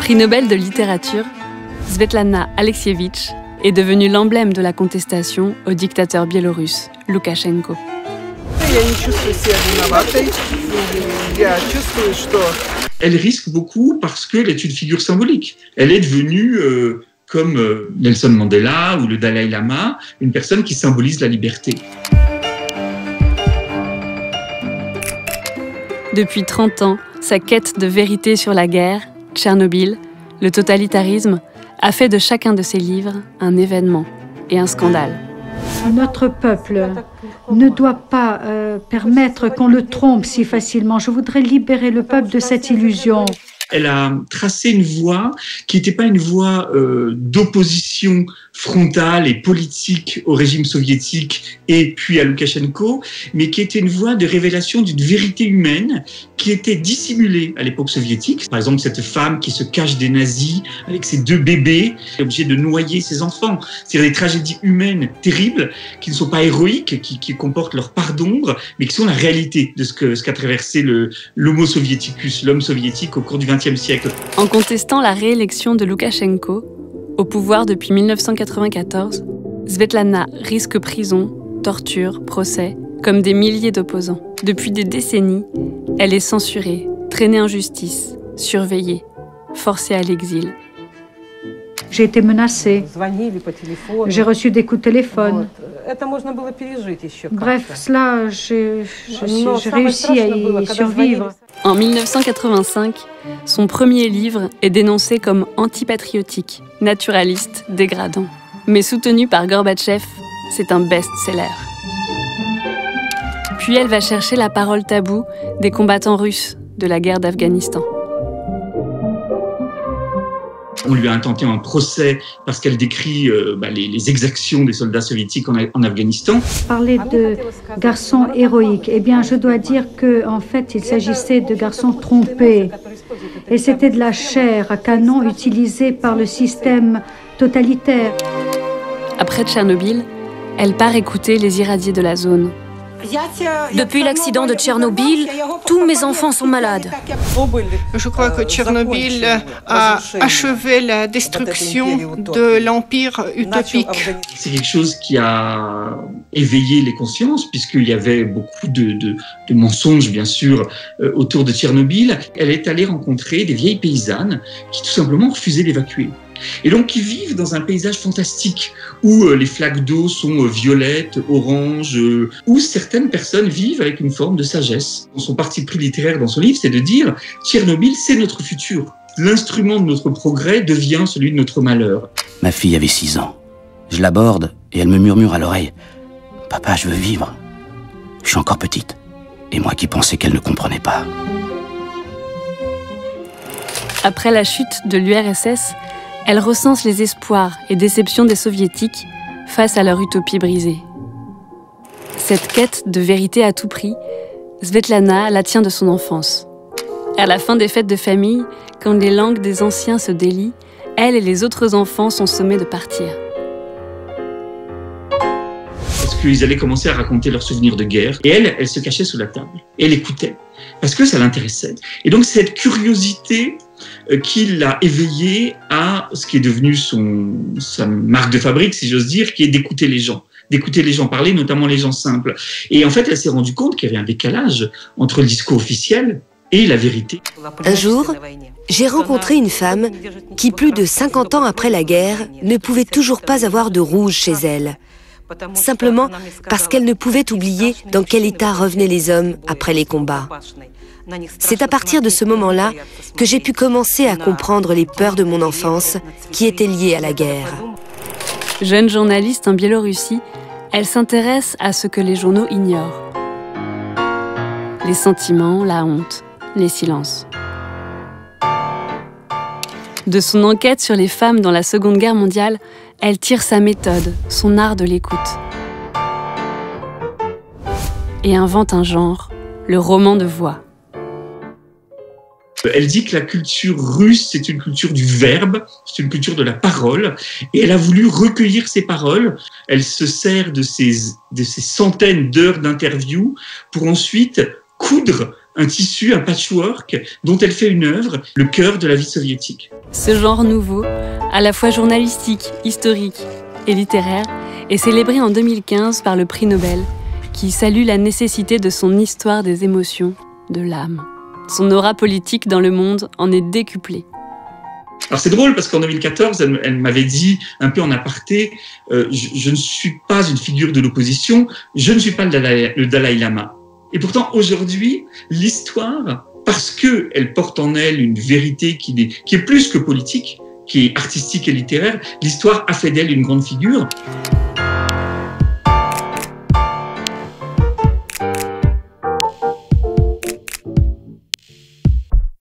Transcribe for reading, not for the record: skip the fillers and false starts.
Prix Nobel de littérature, Svetlana Alexievitch est devenue l'emblème de la contestation au dictateur biélorusse, Loukachenko. Elle risque beaucoup parce qu'elle est une figure symbolique. Elle est devenue, comme Nelson Mandela ou le Dalai Lama, une personne qui symbolise la liberté. Depuis 30 ans, sa quête de vérité sur la guerre, Tchernobyl, le totalitarisme, a fait de chacun de ses livres un événement et un scandale. Notre peuple ne doit pas permettre qu'on le trompe si facilement. Je voudrais libérer le peuple de cette illusion. Elle a tracé une voie qui n'était pas une voie d'opposition frontale et politique au régime soviétique et puis à Loukachenko, mais qui était une voie de révélation d'une vérité humaine qui était dissimulée à l'époque soviétique. Par exemple, cette femme qui se cache des nazis avec ses 2 bébés, est obligée de noyer ses enfants. C'est-à-dire des tragédies humaines terribles qui ne sont pas héroïques, qui comportent leur part d'ombre, mais qui sont la réalité de ce qu'a traversé l'homo soviéticus, l'homme soviétique au cours du XXe siècle. En contestant la réélection de Loukachenko, au pouvoir depuis 1994, Svetlana risque prison, torture, procès, comme des milliers d'opposants. Depuis des décennies, elle est censurée, traînée en justice, surveillée, forcée à l'exil. J'ai été menacée. J'ai reçu des coups de téléphone. Bref, cela, j'ai réussi à y survivre. En 1985, son premier livre est dénoncé comme antipatriotique, naturaliste, dégradant. Mais soutenu par Gorbatchev, c'est un best-seller. Puis elle va chercher la parole taboue des combattants russes de la guerre d'Afghanistan. On lui a intenté un procès parce qu'elle décrit les exactions des soldats soviétiques en Afghanistan. Parler de garçons héroïques, eh bien, je dois dire qu'en fait, il s'agissait de garçons trompés. Et c'était de la chair à canon utilisée par le système totalitaire. Après Tchernobyl, elle part écouter les irradiés de la zone. Depuis l'accident de Tchernobyl, tous mes enfants sont malades. Je crois que Tchernobyl a achevé la destruction de l'empire utopique. C'est quelque chose qui a éveillé les consciences, puisqu'il y avait beaucoup de mensonges, bien sûr, autour de Tchernobyl. Elle est allée rencontrer des vieilles paysannes qui, tout simplement, refusaient d'évacuer. Et donc, qui vivent dans un paysage fantastique où les flaques d'eau sont violettes, oranges, où certaines personnes vivent avec une forme de sagesse. Son parti pris littéraire dans son livre, c'est de dire « Tchernobyl, c'est notre futur. L'instrument de notre progrès devient celui de notre malheur. » Ma fille avait 6 ans. Je l'aborde et elle me murmure à l'oreille « Papa, je veux vivre. Je suis encore petite. » Et moi qui pensais qu'elle ne comprenait pas. Après la chute de l'URSS, elle recense les espoirs et déceptions des soviétiques face à leur utopie brisée. Cette quête de vérité à tout prix, Svetlana la tient de son enfance. À la fin des fêtes de famille, quand les langues des anciens se délient, elle et les autres enfants sont sommés de partir. Parce qu'ils allaient commencer à raconter leurs souvenirs de guerre. Et elle se cachait sous la table. Et elle écoutait, parce que ça l'intéressait. Et donc cette curiosité qui l'a éveillée à ce qui est devenu sa marque de fabrique, si j'ose dire, qui est d'écouter les gens parler, notamment les gens simples. Et en fait, elle s'est rendue compte qu'il y avait un décalage entre le discours officiel et la vérité. Un jour, j'ai rencontré une femme qui, plus de 50 ans après la guerre, ne pouvait toujours pas avoir de rouge chez elle. Simplement parce qu'elle ne pouvait oublier dans quel état revenaient les hommes après les combats. C'est à partir de ce moment-là que j'ai pu commencer à comprendre les peurs de mon enfance qui étaient liées à la guerre. Jeune journaliste en Biélorussie, elle s'intéresse à ce que les journaux ignorent. Les sentiments, la honte, les silences. De son enquête sur les femmes dans la Seconde Guerre mondiale, elle tire sa méthode, son art de l'écoute. Et invente un genre, le roman de voix. Elle dit que la culture russe, c'est une culture du verbe, c'est une culture de la parole, et elle a voulu recueillir ces paroles. Elle se sert de ces centaines d'heures d'interviews pour ensuite coudre un tissu, un patchwork dont elle fait une œuvre, le cœur de la vie soviétique. Ce genre nouveau, à la fois journalistique, historique et littéraire, est célébré en 2015 par le prix Nobel, qui salue la nécessité de son histoire des émotions, de l'âme. Son aura politique dans le monde en est décuplée. Alors c'est drôle parce qu'en 2014, elle m'avait dit un peu en aparté, je ne suis pas une figure de l'opposition, je ne suis pas le Dalai Lama. Et pourtant aujourd'hui, l'histoire, parce qu'elle porte en elle une vérité qui est plus que politique, qui est artistique et littéraire, l'histoire a fait d'elle une grande figure.